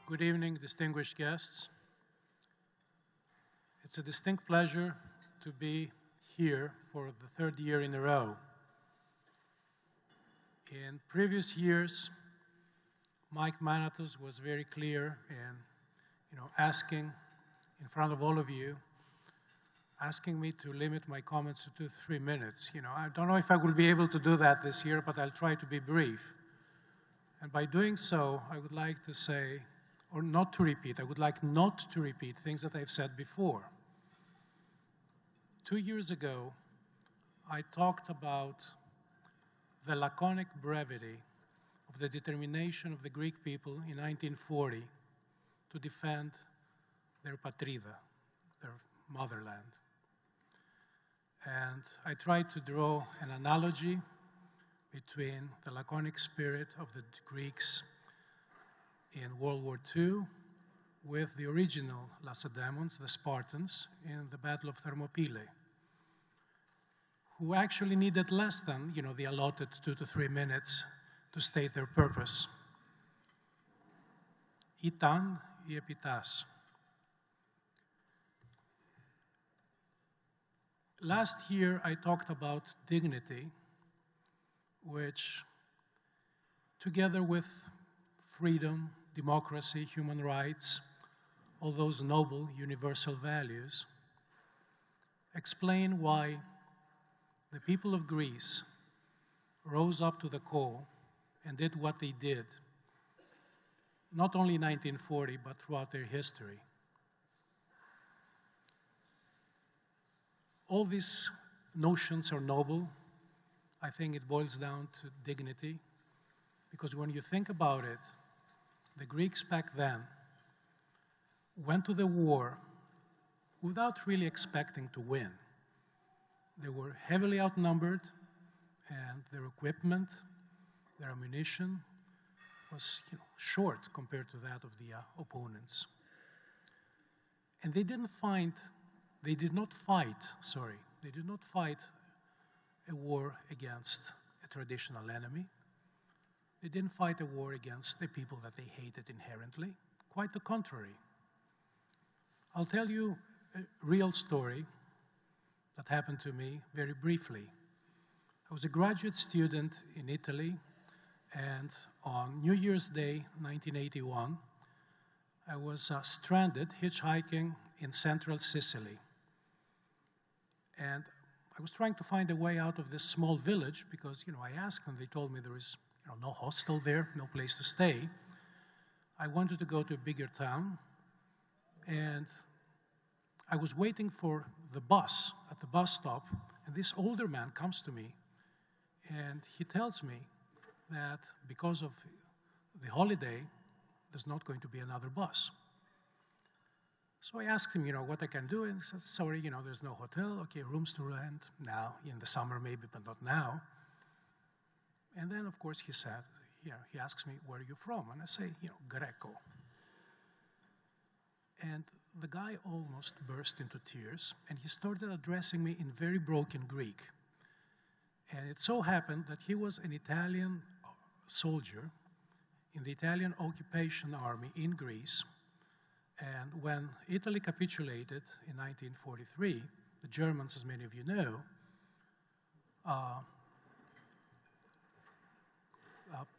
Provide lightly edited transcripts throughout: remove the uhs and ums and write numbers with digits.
Good evening, distinguished guests. It's a distinct pleasure to be here for the third year in a row. In previous years, Mike Manatos was very clear in asking in front of all of you, asking me to limit my comments to 2 to 3 minutes. I don't know if I will be able to do that this year, but I'll try to be brief. And by doing so, I would like to say, or not to repeat, I would like not to repeat things that I've said before. 2 years ago, I talked about the laconic brevity of the determination of the Greek people in 1940 to defend their patrida, their motherland. And I tried to draw an analogy between the laconic spirit of the Greeks in World War II with the original Lacedaemons, the Spartans, in the Battle of Thermopylae, who actually needed less than the allotted 2 to 3 minutes to state their purpose. Itan ή epitάς. Last year, I talked about dignity, which, together with freedom, democracy, human rights, all those noble universal values, explain why the people of Greece rose up to the call and did what they did, not only in 1940, but throughout their history. All these notions are noble. I think it boils down to dignity, because when you think about it, the Greeks back then went to the war without really expecting to win. They were heavily outnumbered, and their equipment, their ammunition was short compared to that of the opponents. And they did not fight a war against a traditional enemy. They didn't fight a war against the people that they hated inherently. Quite the contrary. I'll tell you a real story that happened to me very briefly. I was a graduate student in Italy, and on New Year's Day, 1981, I was stranded hitchhiking in central Sicily. And I was trying to find a way out of this small village because, I asked them, they told me there is no hostel there, no place to stay. I wanted to go to a bigger town, and I was waiting for the bus at the bus stop, and this older man comes to me, and he tells me that because of the holiday, there's not going to be another bus. So I asked him, what I can do, and he said, sorry, there's no hotel. Okay, rooms to rent now, in the summer maybe, but not now. And then, of course, he said, he asks me, where are you from? And I say, Greco. And the guy almost burst into tears, and he started addressing me in very broken Greek. And it so happened that he was an Italian soldier in the Italian occupation army in Greece. And when Italy capitulated in 1943, the Germans, as many of you know,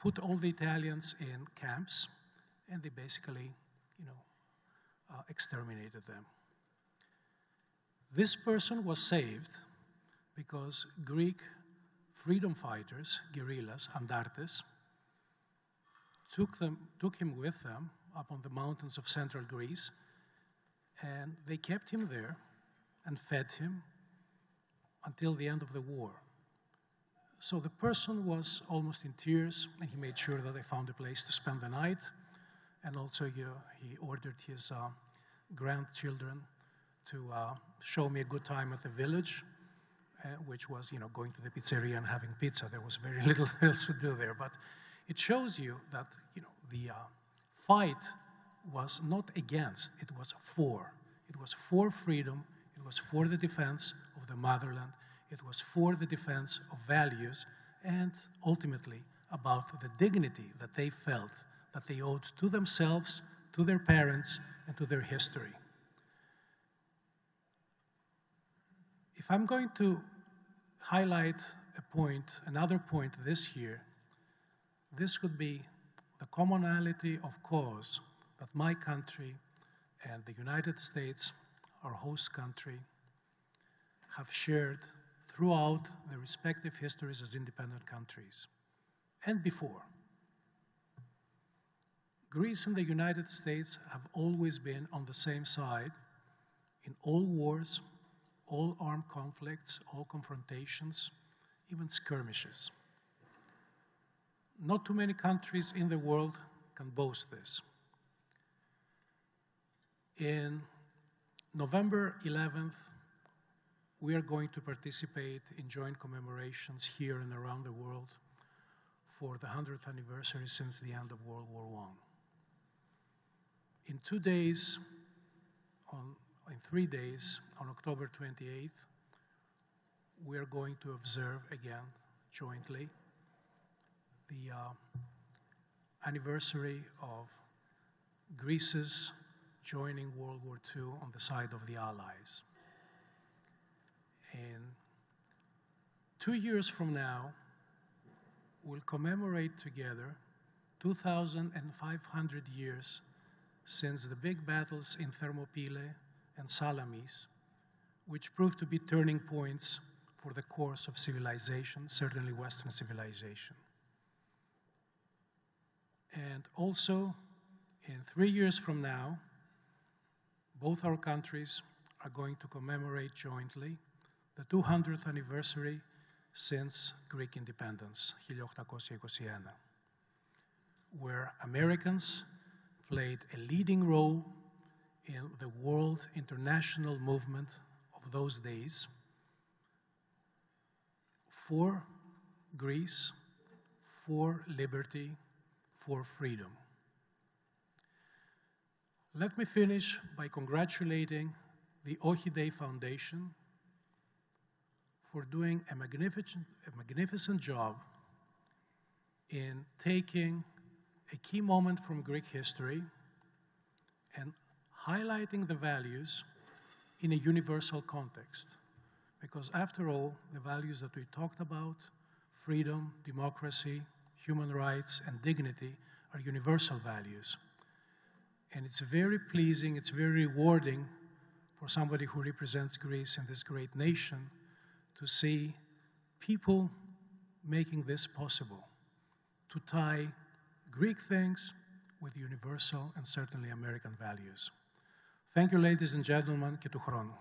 put all the Italians in camps, and they basically, exterminated them. This person was saved because Greek freedom fighters, guerrillas, andartes, took him with them up on the mountains of central Greece, and they kept him there and fed him until the end of the war. So the person was almost in tears, and he made sure that I found a place to spend the night, and also he ordered his grandchildren to show me a good time at the village, which was going to the pizzeria and having pizza. There was very little else to do there, but it shows you that the fight was not against, it was for. It was for freedom, it was for the defense of the motherland, it was for the defense of values, and ultimately about the dignity that they felt that they owed to themselves, to their parents, and to their history. If I'm going to highlight another point this year, this would be the commonality of cause that my country and the United States, our host country, have shared throughout their respective histories as independent countries and before. Greece and the United States have always been on the same side in all wars, all armed conflicts, all confrontations, even skirmishes. Not too many countries in the world can boast this. In November 11th, we are going to participate in joint commemorations here and around the world for the 100th anniversary since the end of World War I. In 3 days, on October 28th, we are going to observe again, jointly, the anniversary of Greece's joining World War II on the side of the Allies. And 2 years from now, we'll commemorate together 2,500 years since the big battles in Thermopylae and Salamis, which proved to be turning points for the course of civilization, certainly Western civilization. And also, in 3 years from now, both our countries are going to commemorate jointly the 200th anniversary since Greek independence, 1821, where Americans played a leading role in the world international movement of those days for Greece, for liberty, for freedom. Let me finish by congratulating the Ohidei Foundation for doing a magnificent job in taking a key moment from Greek history and highlighting the values in a universal context. Because after all, the values that we talked about, freedom, democracy, human rights, and dignity, are universal values. And it's very pleasing, it's very rewarding for somebody who represents Greece in this great nation to see people making this possible, to tie Greek things with universal and certainly American values. Thank you, ladies and gentlemen, και του χρόνου.